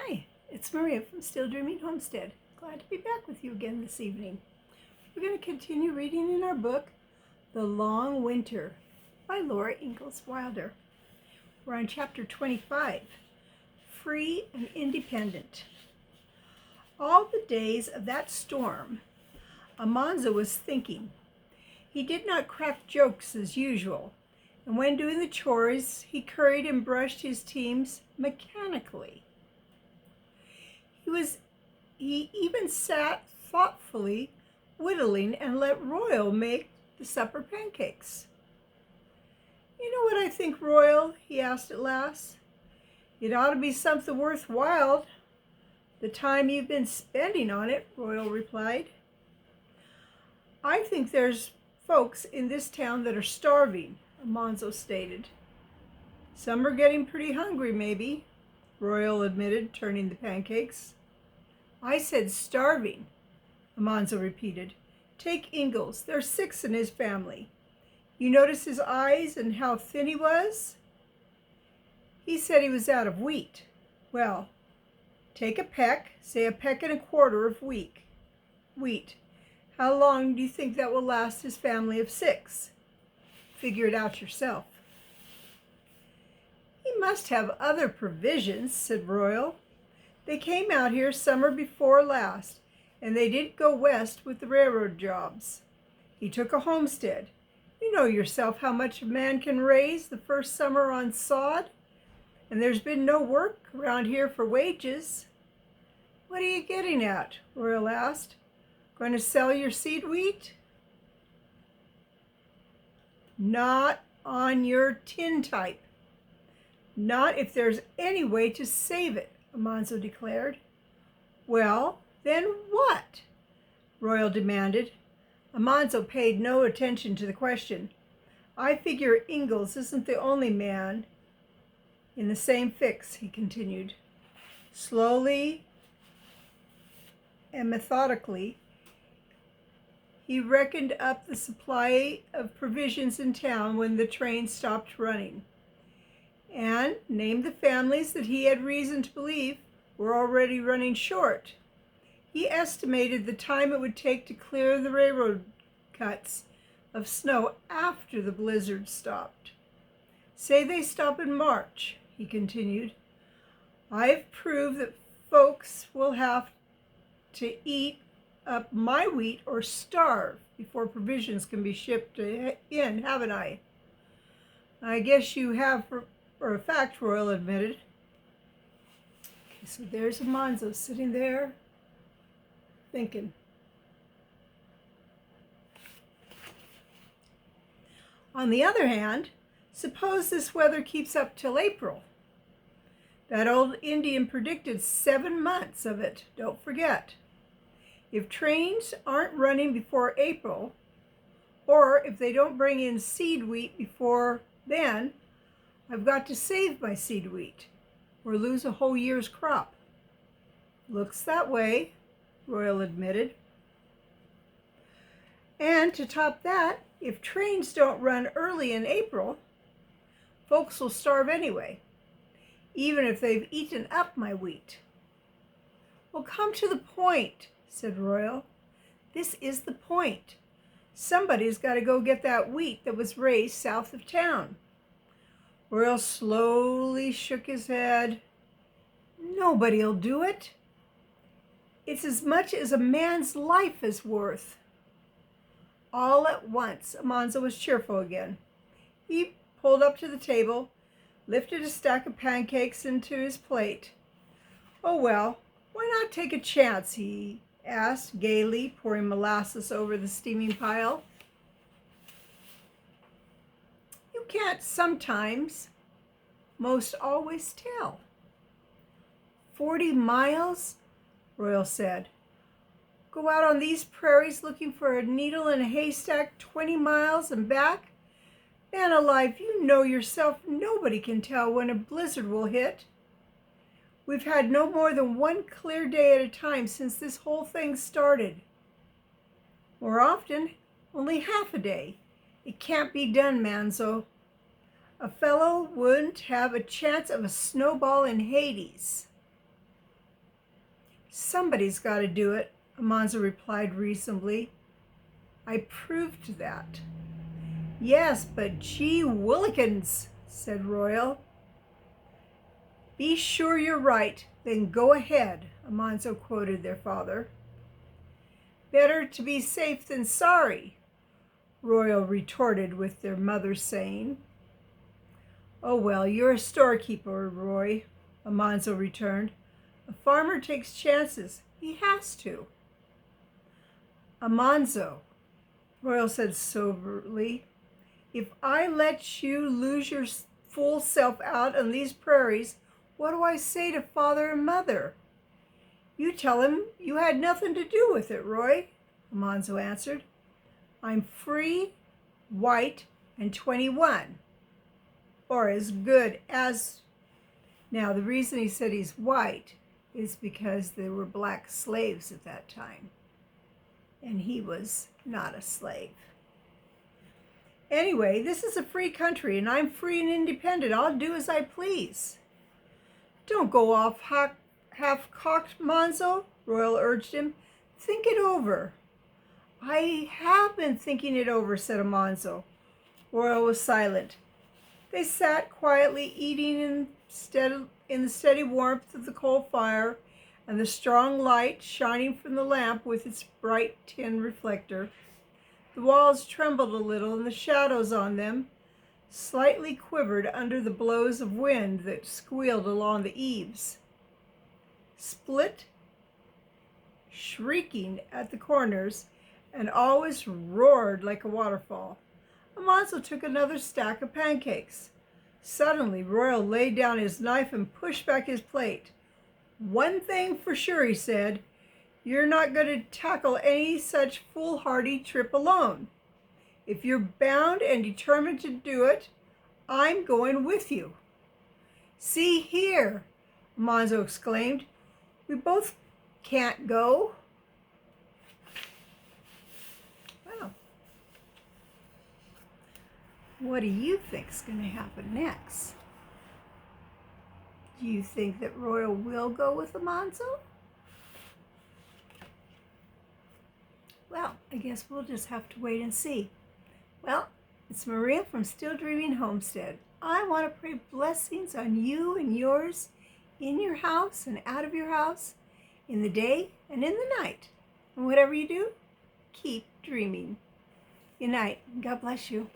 Hi, it's Maria from Still Dreaming Homestead. Glad to be back with you again this evening. We're going to continue reading in our book, The Long Winter by Laura Ingles Wilder. We're on chapter 25, Free and Independent. All the days of that storm, Almanzo was thinking. He did not crack jokes as usual, and when doing the chores, he curried and brushed his teams mechanically. He even sat thoughtfully whittling and let Royal make the supper pancakes. "You know what I think, Royal?" he asked at last. "It ought to be something worthwhile, the time you've been spending on it," Royal replied. "I think there's folks in this town that are starving," Almanzo stated. "Some are getting pretty hungry, maybe," Royal admitted, turning the pancakes. "I said starving," Almanzo repeated. "Take Ingles. There's 6 in his family. You notice his eyes and how thin he was? He said he was out of wheat. Well, take a peck, say a peck and a quarter of wheat. How long do you think that will last his family of 6? Figure it out yourself." "He must have other provisions," said Royal. "They came out here summer before last, and they didn't go west with the railroad jobs. He took a homestead. You know yourself how much a man can raise the first summer on sod, and there's been no work around here for wages." "What are you getting at?" Royal asked. "Going to sell your seed wheat?" "Not on your tin type. Not if there's any way to save it," Almanzo declared. "Well, then what?" Royal demanded. Almanzo paid no attention to the question. "I figure Ingles isn't the only man in the same fix," he continued. Slowly and methodically, he reckoned up the supply of provisions in town when the train stopped running, and named the families that he had reason to believe were already running short. He estimated the time it would take to clear the railroad cuts of snow after the blizzard stopped. "Say they stop in March," he continued. "I've proved that folks will have to eat up my wheat or starve before provisions can be shipped in, haven't I?" "I guess you have for a fact," Royal admitted. Okay, so there's Almanzo sitting there thinking. "On the other hand, suppose this weather keeps up till April. That old Indian predicted 7 months of it, don't forget. If trains aren't running before April, or if they don't bring in seed wheat before then, I've got to save my seed wheat or lose a whole year's crop." "Looks that way," Royal admitted. "And to top that, if trains don't run early in April, folks will starve anyway, even if they've eaten up my wheat." "Well, come to the point," said Royal. "This is the point. Somebody's got to go get that wheat that was raised south of town." Royal slowly shook his head. "Nobody'll do it. It's as much as a man's life is worth." All at once, Almanzo was cheerful again. He pulled up to the table, lifted a stack of pancakes into his plate. "Oh well, why not take a chance?" he asked gaily, pouring molasses over the steaming pile. "You can't sometimes, most always tell." 40 miles, Royal said. "Go out on these prairies looking for a needle in a haystack 20 miles and back? Man alive, you know yourself nobody can tell when a blizzard will hit. We've had no more than one clear day at a time since this whole thing started. More often, only half a day. It can't be done, Manzo. A fellow wouldn't have a chance of a snowball in Hades." Somebody's got to do it, Amanzo replied reasonably. I proved that. Yes, but gee willikins, said Royal. Be sure you're right, then go ahead, Amanzo quoted their father. Better to be safe than sorry, Royal retorted with their mother's saying. Oh well, you're a storekeeper, Roy, Amanzo returned. A farmer takes chances. He has to. Amanzo, Royal said soberly, if I let you lose your full self out on these prairies, what do I say to father and mother? You tell him you had nothing to do with it, Roy, Amanzo answered. I'm free, white, and 21. Or as good as... Now, the reason he said he's white is because there were black slaves at that time. And he was not a slave. Anyway, this is a free country, and I'm free and independent. I'll do as I please. Don't go off half-cocked, Amanzo, Royal urged him. Think it over. I have been thinking it over, said Amanzo. Royal was silent. They sat quietly eating in the steady warmth of the coal fire and the strong light shining from the lamp with its bright tin reflector. The walls trembled a little, and the shadows on them slightly quivered under the blows of wind that squealed along the eaves. Split, shrieking at the corners, and always roared like a waterfall. Amanzo took another stack of pancakes. Suddenly, Royal laid down his knife and pushed back his plate. One thing for sure, he said. You're not going to tackle any such foolhardy trip alone. If you're bound and determined to do it, I'm going with you. See here, Amanzo exclaimed. We both can't go. Well, what do you think's going to happen next? Do you think that Royal will go with Amanzo? Well, I guess we'll just have to wait and see. Well, it's Maria from Still Dreaming Homestead. I want to pray blessings on you and yours, in your house and out of your house, in the day and in the night. And whatever you do, keep dreaming. Good night. God bless you.